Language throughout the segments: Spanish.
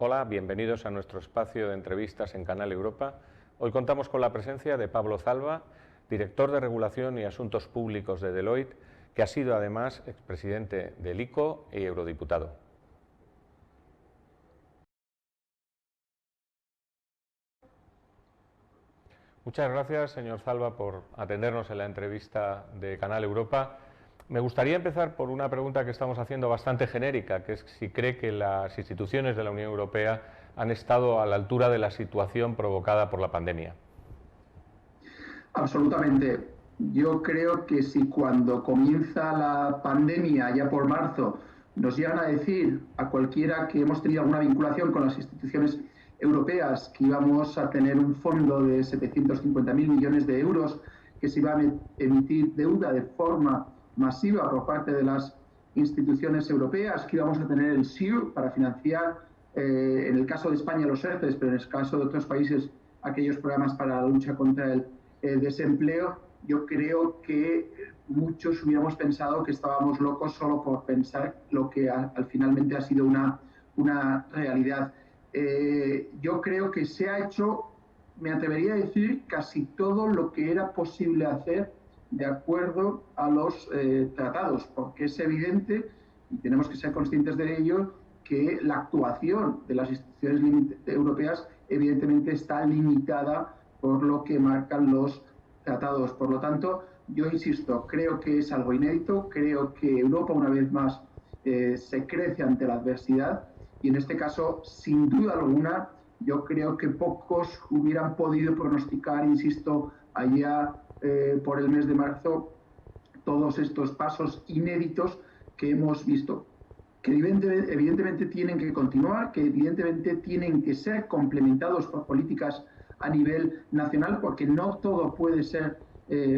Hola, bienvenidos a nuestro espacio de entrevistas en Canal Europa. Hoy contamos con la presencia de Pablo Zalba, director de Regulación y Asuntos Públicos de Deloitte, que ha sido además expresidente del ICO y eurodiputado. Muchas gracias, señor Zalba, por atendernos en la entrevista de Canal Europa. Me gustaría empezar por una pregunta que estamos haciendo bastante genérica, que es si cree que las instituciones de la Unión Europea han estado a la altura de la situación provocada por la pandemia. Absolutamente. Yo creo que si cuando comienza la pandemia, ya por marzo, nos llegan a decir a cualquiera que hemos tenido alguna vinculación con las instituciones europeas que íbamos a tener un fondo de 750.000 millones de euros, que se iba a emitir deuda de forma masiva por parte de las instituciones europeas, que íbamos a tener el SIR para financiar, en el caso de España, los ERTES, pero en el caso de otros países, aquellos programas para la lucha contra el desempleo. Yo creo que muchos hubiéramos pensado que estábamos locos solo por pensar lo que al finalmente ha sido una realidad. Yo creo que se ha hecho, me atrevería a decir, casi todo lo que era posible hacer de acuerdo a los tratados, porque es evidente, y tenemos que ser conscientes de ello, que la actuación de las instituciones europeas evidentemente está limitada por lo que marcan los tratados. Por lo tanto, yo insisto, creo que es algo inédito, creo que Europa una vez más se crece ante la adversidad y en este caso, sin duda alguna, yo creo que pocos hubieran podido pronosticar, insisto, allá por el mes de marzo, todos estos pasos inéditos que hemos visto, que evidentemente tienen que continuar, que evidentemente tienen que ser complementados por políticas a nivel nacional, porque no todo puede ser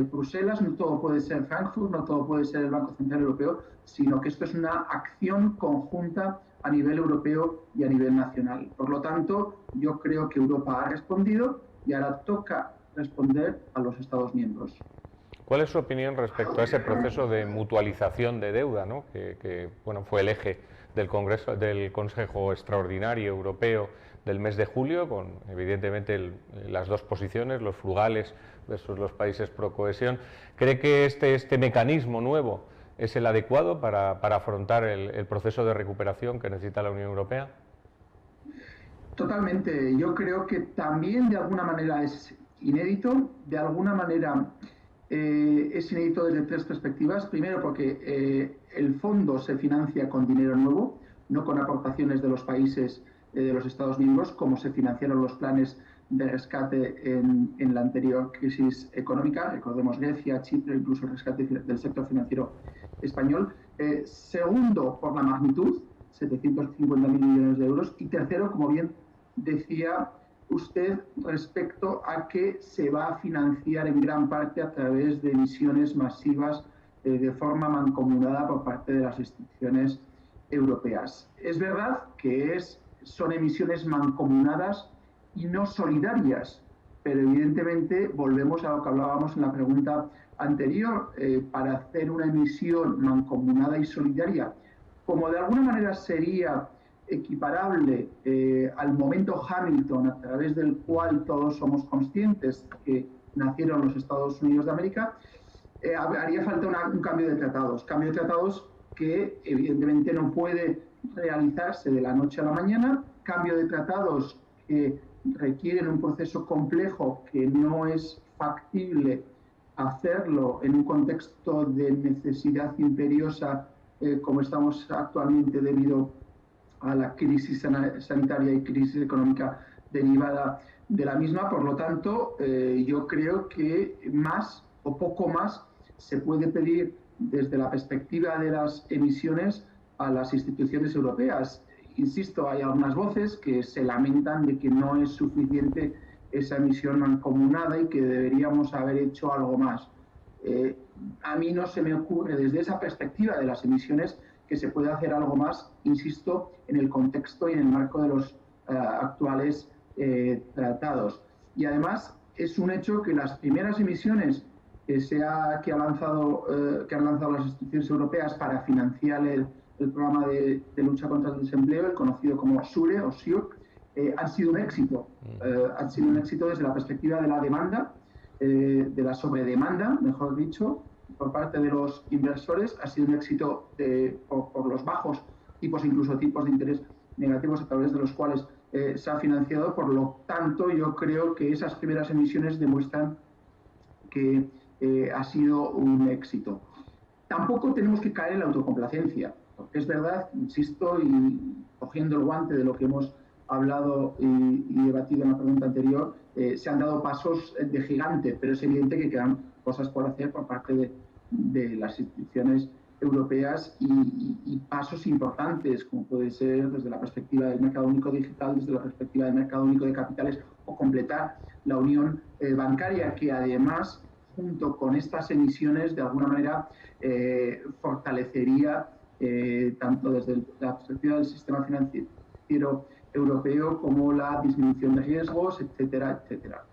Bruselas, no todo puede ser Frankfurt, no todo puede ser el Banco Central Europeo, sino que esto es una acción conjunta a nivel europeo y a nivel nacional. Por lo tanto, yo creo que Europa ha respondido y ahora toca responder a los Estados miembros. ¿Cuál es su opinión respecto a ese proceso de mutualización de deuda, ¿no? que bueno, fue el eje del Consejo Extraordinario Europeo del mes de julio, con evidentemente las dos posiciones, los frugales versus los países pro cohesión? ¿Cree que este mecanismo nuevo es el adecuado para afrontar el proceso de recuperación que necesita la Unión Europea? Totalmente. Yo creo que también de alguna manera es inédito, de alguna manera es inédito desde tres perspectivas. Primero, porque el fondo se financia con dinero nuevo, no con aportaciones de los países de los Estados miembros, como se financiaron los planes de rescate en la anterior crisis económica. Recordemos Grecia, Chipre, incluso el rescate del sector financiero español. Segundo, por la magnitud, 750.000 millones de euros. Y tercero, como bien decía usted, respecto a que se va a financiar en gran parte a través de emisiones masivas de forma mancomunada por parte de las instituciones europeas. Es verdad que son emisiones mancomunadas y no solidarias, pero evidentemente volvemos a lo que hablábamos en la pregunta anterior. Para hacer una emisión mancomunada y solidaria, como de alguna manera sería equiparable al momento Hamilton, a través del cual todos somos conscientes que nacieron los Estados Unidos de América, haría falta un cambio de tratados que evidentemente no puede realizarse de la noche a la mañana, cambio de tratados que requieren un proceso complejo, que no es factible hacerlo en un contexto de necesidad imperiosa como estamos actualmente debido a la crisis sanitaria y crisis económica derivada de la misma. Por lo tanto, yo creo que más o poco más se puede pedir desde la perspectiva de las emisiones a las instituciones europeas. Insisto, hay algunas voces que se lamentan de que no es suficiente esa emisión mancomunada y que deberíamos haber hecho algo más. A mí no se me ocurre desde esa perspectiva de las emisiones que se puede hacer algo más, insisto, en el contexto y en el marco de los actuales tratados. Y además es un hecho que las primeras emisiones que han lanzado las instituciones europeas para financiar el programa de lucha contra el desempleo, el conocido como SURE o SURE, han sido un éxito. Han sido un éxito desde la perspectiva de la demanda, de la sobredemanda, mejor dicho, por parte de los inversores. Ha sido un éxito por los bajos tipos, incluso tipos de interés negativos a través de los cuales se ha financiado. Por lo tanto, yo creo que esas primeras emisiones demuestran que ha sido un éxito. Tampoco tenemos que caer en la autocomplacencia, porque es verdad, insisto, y cogiendo el guante de lo que hemos hablado y debatido en la pregunta anterior, se han dado pasos de gigante, pero es evidente que quedan cosas por hacer por parte de las instituciones europeas y pasos importantes, como puede ser desde la perspectiva del mercado único digital, desde la perspectiva del mercado único de capitales, o completar la unión bancaria, que además, junto con estas emisiones, de alguna manera fortalecería tanto desde la perspectiva del sistema financiero europeo como la disminución de riesgos, etcétera, etcétera.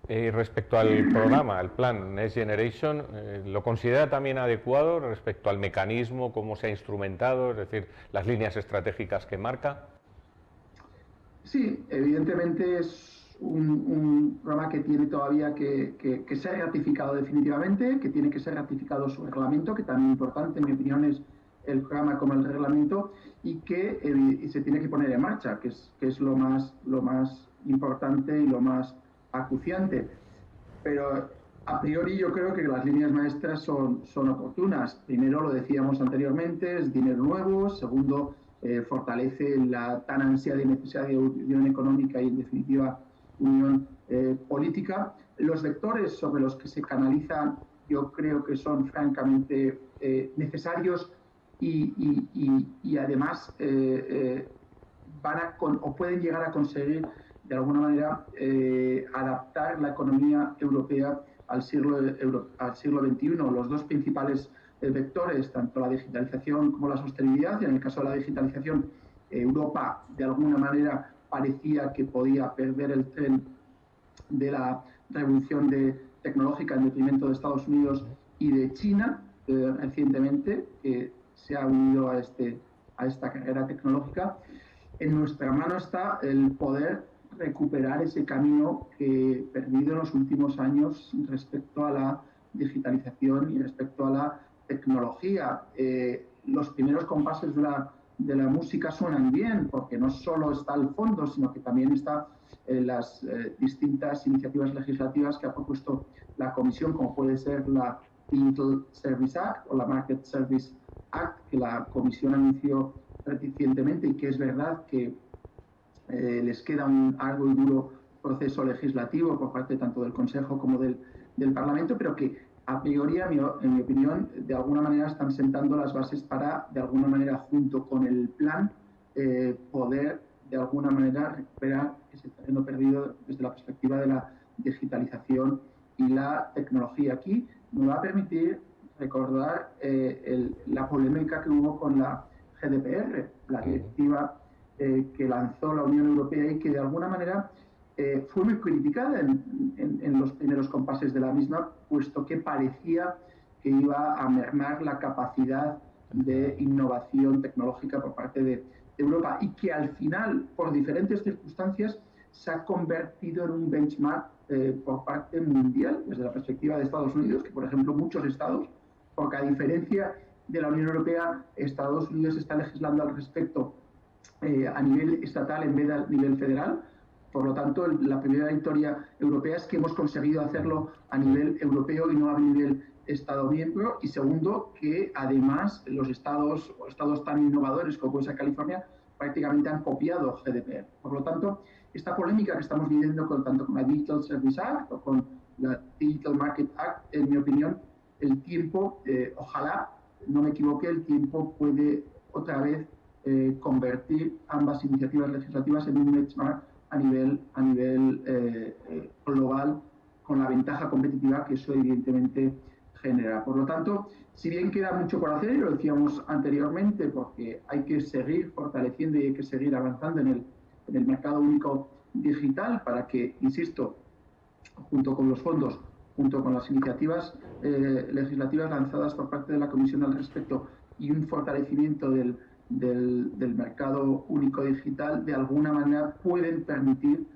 Respecto al programa, al plan Next Generation, ¿lo considera también adecuado respecto al mecanismo, cómo se ha instrumentado, es decir, las líneas estratégicas que marca? Sí, evidentemente es un programa que tiene todavía que ser ratificado definitivamente, que tiene que ser ratificado su reglamento, que también importante, en mi opinión, es el programa como el reglamento, y que se tiene que poner en marcha, que es lo más importante y lo más acuciante. Pero a priori yo creo que las líneas maestras son oportunas. Primero, lo decíamos anteriormente, es dinero nuevo. Segundo, fortalece la tan ansiada y necesaria unión económica y, en definitiva, unión política. Los vectores sobre los que se canalizan yo creo que son francamente necesarios y además pueden llegar a conseguir de alguna manera adaptar la economía europea al siglo XXI. Los dos principales vectores, tanto la digitalización como la sostenibilidad. En el caso de la digitalización, Europa de alguna manera parecía que podía perder el tren de la revolución tecnológica en detrimento de Estados Unidos y de China recientemente, que se ha unido a esta carrera tecnológica. En nuestra mano está el poder recuperar ese camino que perdido en los últimos años respecto a la digitalización y respecto a la tecnología. Los primeros compases de la música suenan bien, porque no solo está el fondo, sino que también está las distintas iniciativas legislativas que ha propuesto la Comisión, como puede ser la Digital Service Act o la Market Service Act, que la Comisión anunció recientemente, y que es verdad que les queda un arduo y duro proceso legislativo por parte tanto del Consejo como del Parlamento, pero que a priori, en mi opinión, de alguna manera están sentando las bases para, de alguna manera, junto con el plan, poder, de alguna manera, recuperar ese terreno perdido desde la perspectiva de la digitalización y la tecnología. Aquí me va a permitir recordar la polémica que hubo con la GDPR, la directiva que lanzó la Unión Europea y que de alguna manera fue muy criticada en los primeros compases de la misma, puesto que parecía que iba a mermar la capacidad de innovación tecnológica por parte de Europa, y que al final, por diferentes circunstancias, se ha convertido en un benchmark por parte mundial, desde la perspectiva de Estados Unidos, que por ejemplo muchos estados, porque a diferencia de la Unión Europea, Estados Unidos está legislando al respecto a nivel estatal en vez de a nivel federal. Por lo tanto, la primera victoria europea es que hemos conseguido hacerlo a nivel europeo y no a nivel Estado miembro. Y segundo, que además los estados tan innovadores como puede ser California prácticamente han copiado GDPR. Por lo tanto, esta polémica que estamos viviendo tanto con la Digital Service Act o con la Digital Market Act, en mi opinión, el tiempo, ojalá no me equivoque, el tiempo puede otra vez convertir ambas iniciativas legislativas en un benchmark a nivel global, con la ventaja competitiva que eso evidentemente genera. Por lo tanto, si bien queda mucho por hacer, y lo decíamos anteriormente, porque hay que seguir fortaleciendo y hay que seguir avanzando en el mercado único digital para que, insisto, junto con los fondos, junto con las iniciativas legislativas lanzadas por parte de la Comisión al respecto y un fortalecimiento del mercado único digital, de alguna manera pueden permitir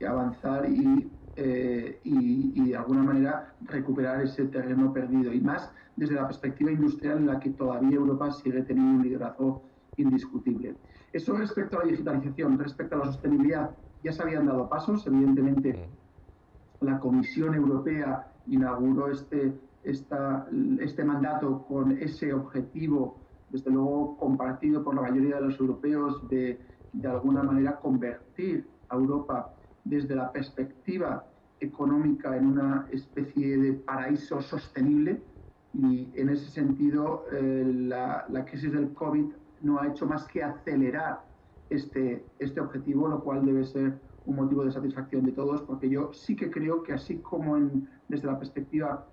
avanzar y de alguna manera recuperar ese terreno perdido, y más desde la perspectiva industrial en la que todavía Europa sigue teniendo un liderazgo indiscutible. Eso respecto a la digitalización. Respecto a la sostenibilidad, ya se habían dado pasos. Evidentemente, la Comisión Europea inauguró este mandato con ese objetivo, desde luego compartido por la mayoría de los europeos, de alguna manera convertir a Europa desde la perspectiva económica en una especie de paraíso sostenible, y en ese sentido la crisis del COVID no ha hecho más que acelerar este objetivo, lo cual debe ser un motivo de satisfacción de todos, porque yo sí que creo que así como desde la perspectiva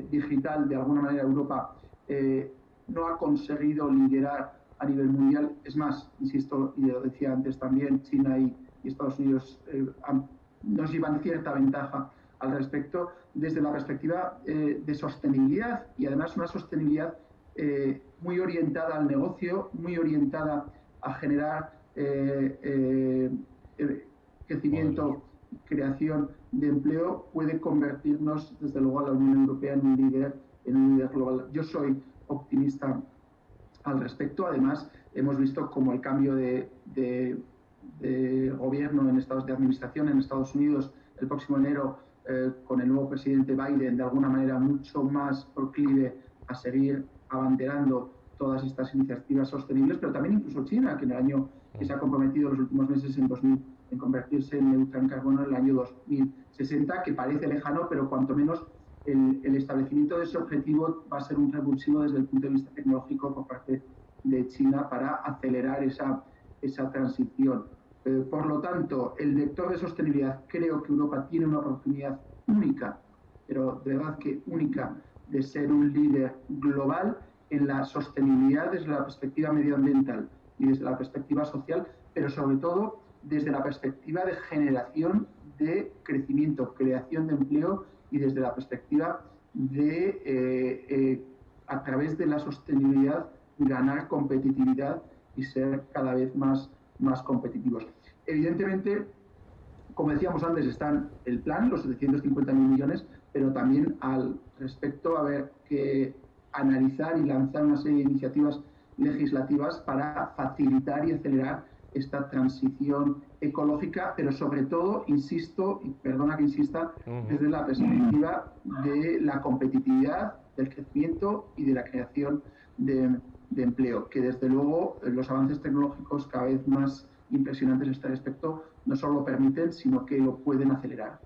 digital, de alguna manera Europa no ha conseguido liderar a nivel mundial. Es más, insisto, y lo decía antes también, China y Estados Unidos nos llevan cierta ventaja al respecto, desde la perspectiva de sostenibilidad, y además una sostenibilidad muy orientada al negocio, muy orientada a generar crecimiento, creación de empleo, puede convertirnos desde luego a la Unión Europea en un líder global. Yo soy optimista al respecto. Además, hemos visto como el cambio de gobierno de administración en Estados Unidos el próximo enero, con el nuevo presidente Biden, de alguna manera mucho más proclive a seguir abanderando todas estas iniciativas sostenibles, pero también incluso China, que en el año que se ha comprometido en los últimos meses en convertirse en neutral en carbono en el año 2060, que parece lejano, pero cuanto menos el establecimiento de ese objetivo va a ser un revulsivo desde el punto de vista tecnológico por parte de China para acelerar esa transición. Por lo tanto, el vector de sostenibilidad, creo que Europa tiene una oportunidad única, pero de verdad que única, de ser un líder global en la sostenibilidad desde la perspectiva medioambiental y desde la perspectiva social, pero sobre todo desde la perspectiva de generación de crecimiento, creación de empleo, y desde la perspectiva de, a través de la sostenibilidad, ganar competitividad y ser cada vez más competitivos. Evidentemente, como decíamos antes, están el plan, los 750.000 millones, pero también al respecto haber que analizar y lanzar una serie de iniciativas legislativas para facilitar y acelerar esta transición ecológica, pero sobre todo, insisto, y perdona que insista, desde la perspectiva de la competitividad, del crecimiento y de la creación de empleo, que desde luego los avances tecnológicos cada vez más impresionantes en este respecto no solo lo permiten, sino que lo pueden acelerar.